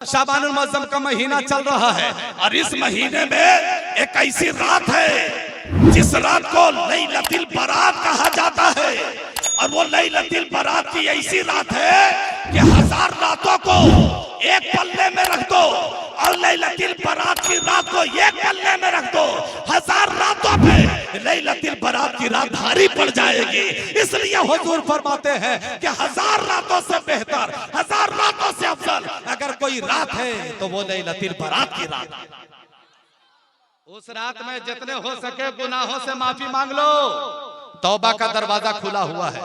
शाबानुल मुअज्जम का महीना चल रहा है और इस महीने में एक ऐसी रात है जिस रात को लैलतुल बारात कहा जाता है। और वो लैलतुल बारात की ऐसी रात है कि 1000 रातों को एक पल्ले में रख दो और लैलतुल बारात की रात को एक पल्ले में रख दो, 1000 रातों पे लैलतुल बारात की रात भारी पड़ जाएगी। इसलिए हुजूर फरमाते हैं कि 1000 रातों से बेहतर, 1000 रातों से अफजल अगर कोई रात है तो वो लैलतुल बारात की रात। उस रात में जितने हो सके गुनाहों से माफी मांग लो। तौबा का दरवाजा खुला हुआ है,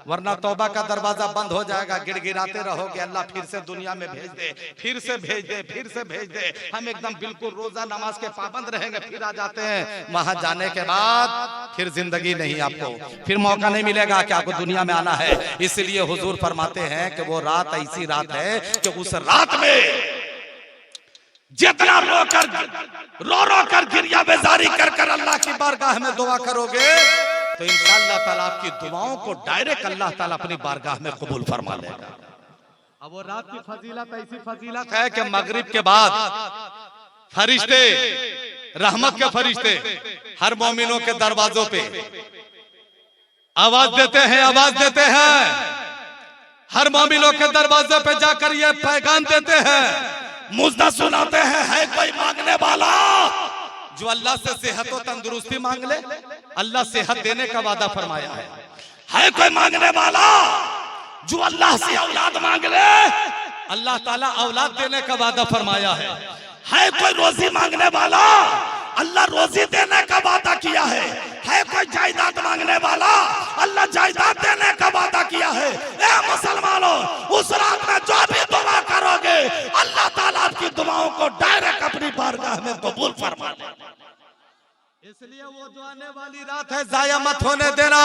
वरना तौबा का दरवाजा बंद हो जाएगा। गिड़गिड़ाते रहोगे, अल्लाह फिर से दुनिया में भेज दे, फिर से भेज दे, फिर से भेज दे। हम एकदम बिल्कुल रोजा नमाज के पाबंद रहेंगे, फिर आ जाते हैं। वहां जाने के बाद फिर जिंदगी नहीं, आपको फिर मौका नहीं मिलेगा कि आपको दुनिया में आना है। इसलिए हुजूर फरमाते हैं कि वो रात ऐसी रात है कि उस रात में जितना रो कर गिरिया बेजारी कर अल्लाह की बारगाह में दुआ करोगे तो इंशाअल्लाह ताला आपकी दुआओं को डायरेक्ट अल्लाह ताला अपनी बारगाह में कबूल फरमा लेगा। अब वो रात की फजीलत ऐसी फजीलत है कि मगरिब के बाद फरिश्ते, रहमत के फरिश्ते हर मोमिनों के दरवाजों पे आवाज देते हैं, आवाज देते हैं। हर मोमिनों के दरवाजे पे जाकर ये पैगाम देते हैं, मुझदा सुनाते हैं, है कोई मांगने वाला जो अल्लाह से सेहत और तंदुरुस्ती मांग ले। अल्लाह सेहत देने का वादा फरमाया है कोई मांगने वाला जो अल्लाह से औलाद मांग ले। अल्लाह ताला औलाद देने का वादा फरमाया है कोई रोजी मांगने वाला, अल्लाह रोजी देने का वादा किया है कोई जायदाद मांगने वाला, अल्लाह जायदाद देने का वादा किया है। ए मुसलमानों, उस रात में जो भी दुआ करोगे अल्लाह ताला आपकी दुआओं को डायरेक्ट अपनी बारगाह में कबूल फरमा लेगा। इसलिए वो जो आने वाली रात है जाया मत होने देना,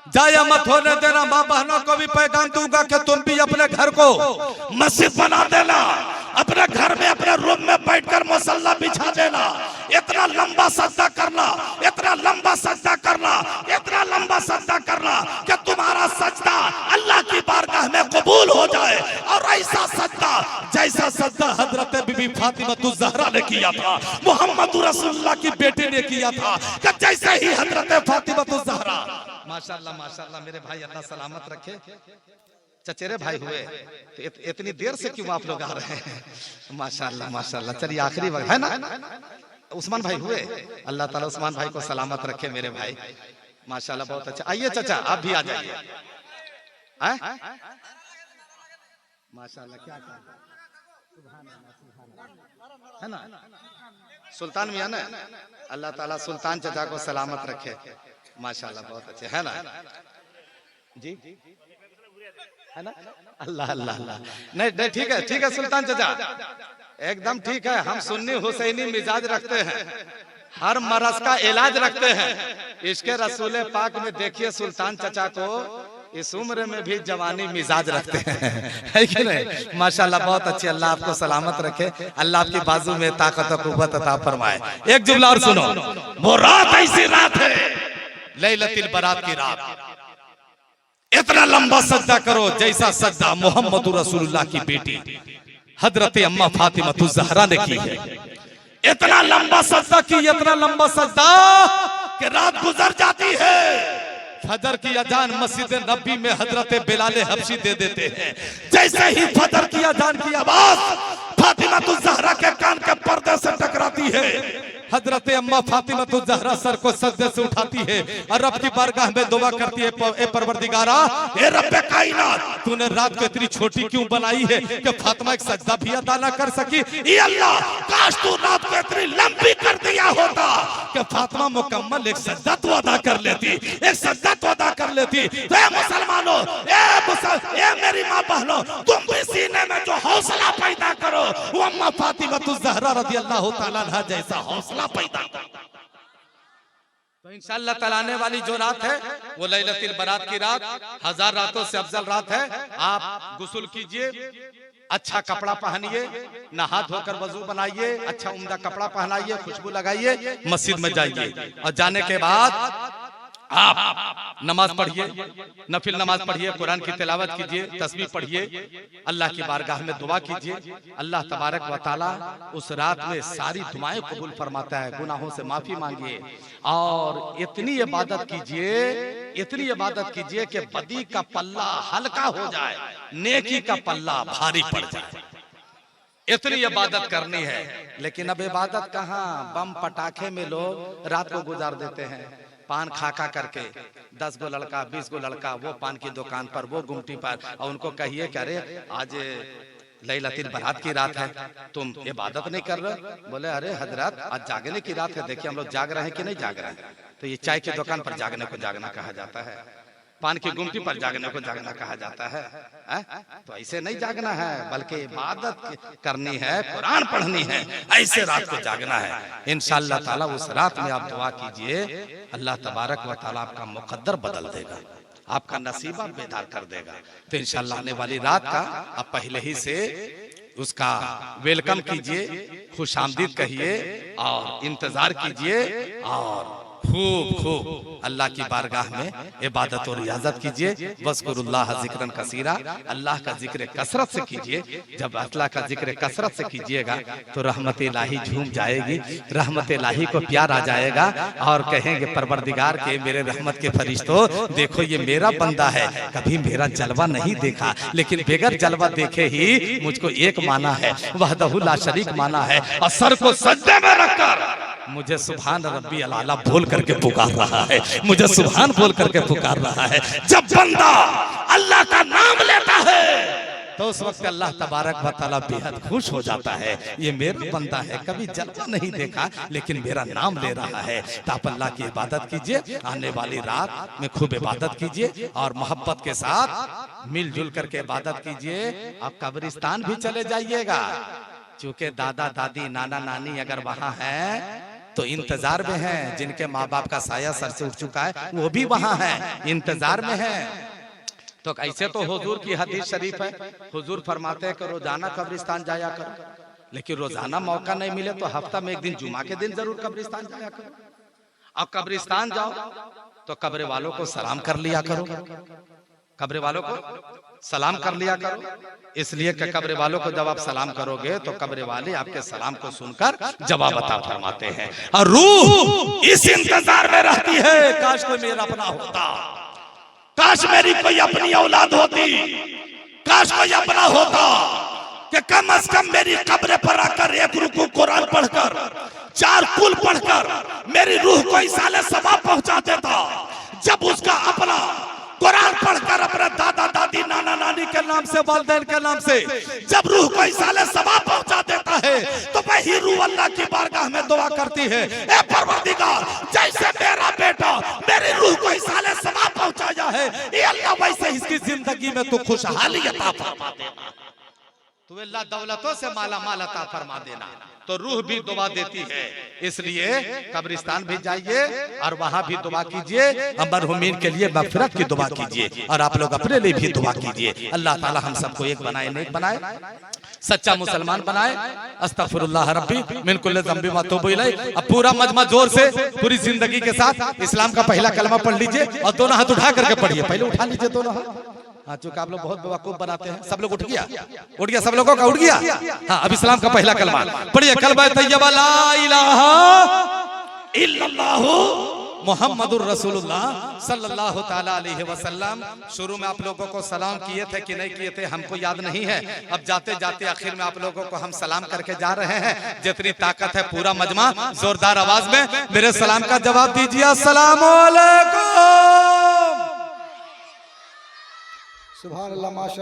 जाया मत होने देना। माँ बहनों को भी पैगाम दूंगा कि तुम भी अपने घर को मस्जिद बना देना, अपने घर में अपने रूम में बैठकर मुसल्ला बिछा देना। इतना लंबा सजदा करना, इतना लंबा सजदा करना, इतना लंबा सजदा करना कि तुम्हारा सजदा अल्लाह की बारगाह में कबूल हो जाए। और ऐसा सजदा जैसा सजदा हजरत बीबी फातिमा ज़हरा ने किया था, मोहम्मद रसूलुल्लाह की बेटी ने किया था, कि जैसे ही हजरत फातिमा ज़हरा, माशाल्लाह माशाल्लाह मेरे भाई अल्लाह सलामत रखे, चचेरे भाई हुए तो इतनी देर से क्यों आप लोग आ रहे हैं? माशाल्लाह माशाल्लाह। चलिए आखिरी वक्त है ना, उस्मान भाई हुए, अल्लाह ताला उस्मान भाई को सलामत रखे मेरे भाई, माशाल्लाह बहुत अच्छा। आइए चाचा आप भी आ जाइए। माशाल्लाह क्या है ना, सुल्तान मियां ना, अल्लाह ताला सुल्तान चाचा को सलामत रखे, माशाल्लाह बहुत अच्छे है ना जी, है ना। अल्लाह अल्लाह अल्लाह। नहीं नहीं ठीक है, ठीक है सुल्तान चाचा, एकदम ठीक है। हम सुन्नी हुसैनी मिजाज रखते हैं, हर मरज का इलाज रखते हैं। इसके रसूल पाक में देखिए सुल्तान चाचा को इस उम्र में भी जवानी मिजाज रखते हैं, है कि नहीं? माशाल्लाह बहुत अच्छे। अल्लाह आपको सलामत रखे, अल्लाह आपकी बाजू में ताकत और कुव्वत अता फरमाए। एक जुमला और सुनो, वो रात ऐसी रात है लैलतुल बारात की रात। इतना लंबा सजदा करो जैसा सजदा मोहम्मद रसूलुल्लाह की बेटी हजरत अम्मा फातिमा ज़हरा ने की है। इतना लंबा सजदा की, इतना लंबा सजदा कि रात गुजर जाती है। फजर की अजान मस्जिद नबी में हजरत बिलाल हबशी दे देते हैं। जैसे ही फजर की अजान की आवाज फातिमा ज़हरा के कान के पर्दे से टकराती है, हजरत अम्मा फातिमा ज़हरा सर को सजदे से उठाती है और रब की बारगाह में दुआ करती है, ए परवरदिगारा, ए रब्बे कायनात, तूने रात को इतनी छोटी क्यों बनाई है कि फातिमा एक सजदा भी अदा ना कर सकी। ये अल्लाह, काश तू रात को इतनी लंबी कर दिया होता कि फातिमा मुकम्मल एक सजदा तो अदा कर लेती, एक सजदा तो अदा कर लेती। तो ए मुसलमानों, ए मेरी माँ बहनों, तुम भी सीने में जो हौसला पैदा करो वो अम्मा फातिमा ज़हरा रज़ियल्लाहु ताला अन्हा जैसा हौसला पैदा। तो इंशाअल्लाह ताला आने वाली जो रात है वो लैलतुल बारात की रात 1000 रातों से अफजल रात है। आप गुस्ल कीजिए, अच्छा कपड़ा पहनिए, नहा धोकर वजू बनाइए, अच्छा उम्दा कपड़ा पहनाइए, खुशबू लगाइए, मस्जिद में जाइए और जाने के बाद आप नमाज पढ़िए, नफिल नमाज पढ़िए, कुरान की तिलावत कीजिए, तस्बीह पढ़िए, अल्लाह की बारगाह में दुआ कीजिए। अल्लाह तबारक व तआला उस रात में सारी दुआएं कबूल फरमाता है। गुनाहों से माफी मांगिए और इतनी इबादत कीजिए, इतनी इबादत कीजिए कि बदी का पल्ला हल्का हो जाए, नेकी का पल्ला भारी पड़ जाए। इतनी इबादत करनी है। लेकिन अब इबादत कहाँ, बम पटाखे में लोग रात को गुजार देते हैं। पान खाका करके 10 गो लड़का 20 गो लड़का वो पान की दुकान पर, वो गुमटी पर, और उनको कहिए कि अरे आज लैलतुल बारात की रात है, तुम इबादत नहीं कर रहे? बोले अरे हजरत आज जागने की रात है, देखिए हम लोग जाग रहे हैं कि नहीं जाग रहे हैं। तो ये चाय की दुकान पर जागने को जागना कहा जाता है, पान की गुमटी पर जागने को जागना कहा जाता है। तो ऐसे नहीं जागना है, बल्कि इबादत करनी है, कुरान पढ़नी है, ऐसे रात को जागना है। इंशाअल्लाह ताला उस रात में आप दुआ कीजिए, अल्लाह तबारक व तआला आपका मुकद्दर बदल देगा, आपका नसीबा बेदार कर देगा। तो इंशाअल्लाह आने वाली रात का आप पहले ही से उसका वेलकम कीजिए, खुशामदीद कहिए और इंतजार कीजिए और खूब खूब अल्लाह की बारगाह में इबादत और रियाजत कीजिए। वज़कुरुल्लाह ज़िक्रन कसीरा, अल्लाह का जिक्र कसरत से कीजिए। जब अल्लाह का जिक्र कसरत से कीजिएगा तो रहमत इलाही झूम जाएगी, रहमत इलाही को प्यार आ जाएगा और कहेंगे परवरदिगार के मेरे रहमत के फरिश्तों, देखो ये मेरा बंदा है, कभी मेरा जलवा नहीं देखा, लेकिन बगैर जलवा देखे ही मुझको एक माना है, वहदहु ला शरीक माना है, और सर को सजदे में रखकर मुझे सुभान रब्बी अल-आला बोल करके पुकार रहा है, मुझे सुभान बोल करके पुकार रहा है। जब बंदा अल्लाह का नाम लेता है तो उस वक्त अल्लाह तबारक व तआला बेहद खुश हो जाता है। ये मेरा बंदा है, कभी जलवा नहीं देखा लेकिन मेरा नाम ले रहा है। तो आप अल्लाह की इबादत कीजिए, आने वाली रात में खूब इबादत कीजिए और मोहब्बत के साथ मिलजुल करके इबादत कीजिए। आप कब्रिस्तान भी चले जाइएगा, चूंकि दादा दादी नाना नानी अगर वहाँ है तो इंतजार में हैं, जिनके माँ बाप का साया सर से उठ चुका है वो भी वहाँ है, इंतजार में है। तो ऐसे तो हुजूर की हदीस शरीफ है, हुजूर फरमाते हैं कि रोजाना कब्रिस्तान जाया करो, लेकिन रोजाना मौका नहीं मिले तो हफ्ता में एक दिन जुमा के दिन जरूर कब्रिस्तान जाया करो। अब कब्रिस्तान जाओ तो कब्र वालों को सलाम कर लिया करो, कब्र वालों को सलाम कर लिया करो, इसलिए कि कब्र वालों को जब आप सलाम करोगे तो कब्र वाले आपके सलाम को सुनकर जवाब अता फरमाते हैं। और रूह इस इंतजार में रहती है, काश कोई मेरा अपना होता, काश मेरी कोई अपनी औलाद होती, काश कोई अपना होता कि कम से कम मेरी कब्र पर आकर एक रुकू कुरान पढ़कर, 4 कुल पढ़कर मेरी रूह को इसाले सवाब पहुंचा देता। जब उसका अपना कुरान पढ़कर अपने दादा दादी नाना नानी के नाम से, वालिदैन के नाम से जब रूह को इसाले सवाब पहुंचा देता है तो वही रूह अल्लाह की बारगाह में दुआ करती है, ए परवरदिगार जैसे मेरा बेटा मेरी रूह को इसाले सवाब पहुंचाया है, ये अल्लाह वैसे इसकी जिंदगी में तू खुशहाली अता फरमा देना, तू अल्लाह दौलतों से माला माल अता फरमा देना। तो रूह भी दुआ देती है, इसलिए कब्रिस्तान भी जाइए और वहां भी दुआ कीजिए, मरहुमीन के लिए मगफिरत की दुआ कीजिए और आप लोग अपने लिए भी दुआ कीजिए। अल्लाह ताला हम सबको एक बनाए, नेक बनाए, सच्चा मुसलमान बनाए। अस्तगफिरुल्लाह रब्बी मिन कुल्लि ज़ंबि व अतूबु इलैह। अब पूरा मजमा जोर से पूरी जिंदगी के साथ इस्लाम का पहला कलमा पढ़ लीजिए और दोनों हाथ उठा करके पढ़िए, पहले उठा लीजिए दोनों हाथ। हाँ, चूंकि आप लोग बहुत बेवकूफ बनाते हैं, सब लोग उठ गया, उठ गया, सब लोगों का उठ गया। हाँ, अब इस्लाम का पहला कलमा पढ़िए, कलमा तैयबा ला इलाहा इल्लल्लाहु मुहम्मदुर रसूलुल्लाह सल्लल्लाहु ताला अलैहि वसल्लम। शुरू में आप लोगों को सलाम किए थे कि नहीं किए थे हमको याद नहीं है, अब जाते जाते आखिर में आप लोगों को हम सलाम करके जा रहे हैं। जितनी ताकत है पूरा मजमा जोरदार आवाज में मेरे सलाम का जवाब दीजिए, अस्सलामु अलैकुम। सुभान अल्लाह, माशा